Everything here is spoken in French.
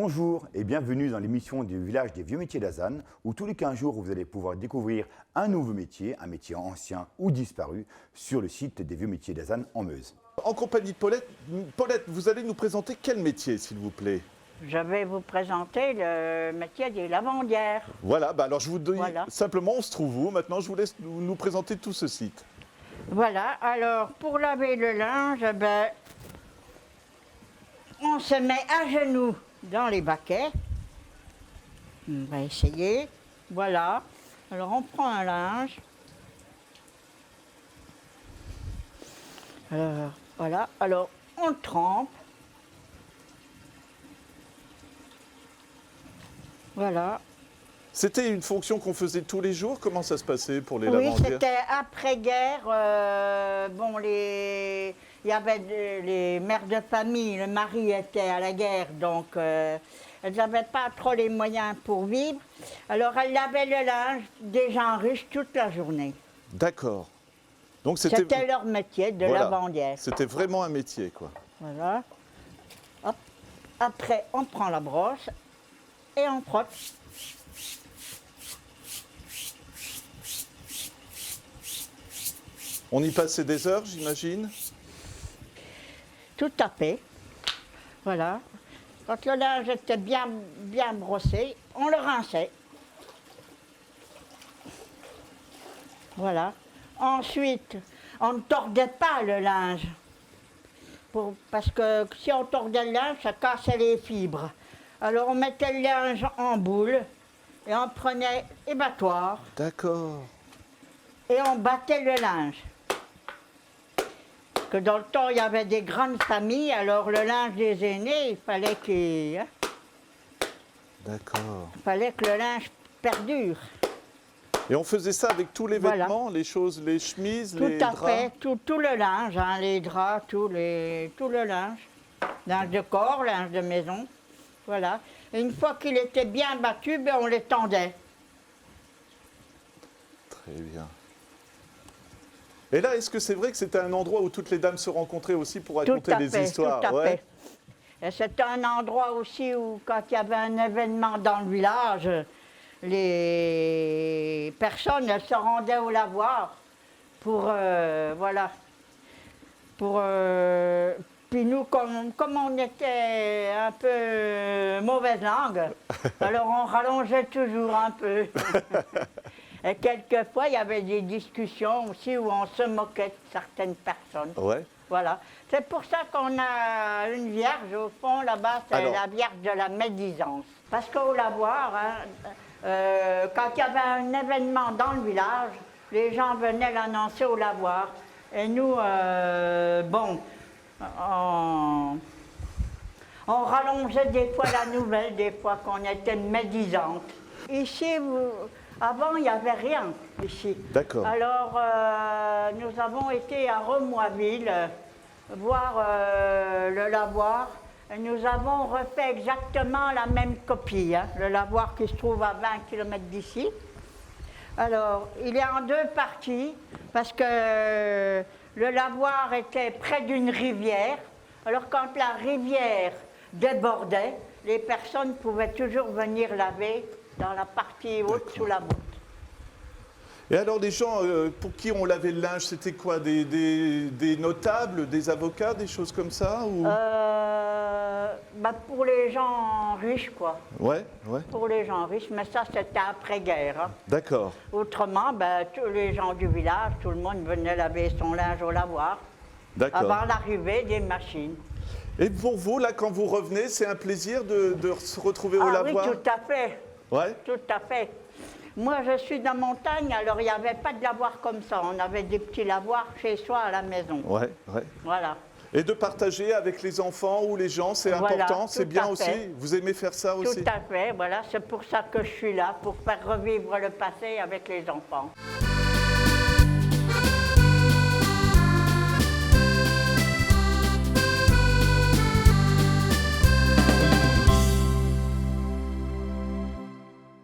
Bonjour et bienvenue dans l'émission du village des vieux métiers d'Azannes où tous les 15 jours vous allez pouvoir découvrir un nouveau métier, un métier ancien ou disparu sur le site des vieux métiers d'Azannes en Meuse. En compagnie de Paulette. Paulette, vous allez nous présenter quel métier s'il vous plaît? Je vais vous présenter le métier des lavandières. Voilà, alors je vous dis Voilà. simplement on se trouve où? Maintenant je vous laisse nous présenter tout ce site. Voilà, alors pour laver le linge, on se met à genoux dans les baquets. On va essayer. Voilà. Alors on prend un linge. Alors voilà. Alors on le trempe. Voilà. C'était une fonction qu'on faisait tous les jours? Comment ça se passait pour les Oui, lavandières? c'était après-guerre. Il y avait les mères de famille, le mari était à la guerre, donc elles n'avaient pas trop les moyens pour vivre. Alors elles lavaient le linge des gens riches toute la journée. D'accord. Donc C'était leur métier de voilà. lavandière. C'était vraiment un métier, quoi. Voilà. Hop. Après, on prend la brosse et on frotte. On y passait des heures, j'imagine? Tout à fait. Voilà. Quand le linge était bien brossé, on le rinçait. Voilà. Ensuite, on ne tordait pas le linge. Parce que si on tordait le linge, ça cassait les fibres. Alors on mettait le linge en boule et on prenait les battoirs. D'accord. Et on battait le linge. Que dans le temps, il y avait des grandes familles, alors le linge des aînés, il fallait D'accord. que le linge perdure. Et on faisait ça avec tous les Voilà. vêtements, les choses, les chemises, les Tout à draps? fait, tout le linge, hein, les draps, tout le linge. Linge de corps, linge de maison, voilà. Et une fois qu'il était bien battu, on les tendait. Très bien. Et là, est-ce que c'est vrai que c'était un endroit où toutes les dames se rencontraient aussi pour raconter des histoires? Tout à fait. Et c'était un endroit aussi où, quand il y avait un événement dans le village, les personnes elles se rendaient au lavoir pour, voilà. Puis nous, comme on était un peu mauvaise langue, alors on rallongeait toujours un peu. Et quelquefois, il y avait des discussions aussi où on se moquait de certaines personnes. Ouais. Voilà. C'est pour ça qu'on a une vierge au fond, là-bas, c'est Alors. la vierge de la médisance. Parce qu'au lavoir, quand il y avait un événement dans le village, les gens venaient l'annoncer au lavoir. Et nous, on rallongeait des fois la nouvelle, des fois qu'on était médisante. Ici, avant, il n'y avait rien, ici. D'accord. Alors, nous avons été à Remoisville voir le lavoir. Et nous avons refait exactement la même copie, hein, le lavoir qui se trouve à 20 km d'ici. Alors, il est en deux parties, parce que le lavoir était près d'une rivière. Alors, quand la rivière débordait, les personnes pouvaient toujours venir laver dans la partie haute, sous la voûte. Et alors, les gens pour qui on lavait le linge, c'était quoi? Des notables, des avocats, des choses comme ça ou... Pour les gens riches, quoi. Ouais, ouais. Pour les gens riches, mais ça, c'était après-guerre. Hein. D'accord. Autrement, tous les gens du village, tout le monde venait laver son linge au lavoir D'accord. avant l'arrivée des machines. Et pour vous, là, quand vous revenez, c'est un plaisir de se retrouver au lavoir? Oui, tout à fait. Ouais. Tout à fait. Moi, je suis de la montagne, alors il n'y avait pas de lavoir comme ça. On avait des petits lavoirs chez soi à la maison. Ouais, ouais. Voilà. Et de partager avec les enfants ou les gens, c'est Voilà, important, c'est tout bien à aussi. fait. Vous aimez faire ça aussi? Tout à fait, voilà. C'est pour ça que je suis là, pour faire revivre le passé avec les enfants.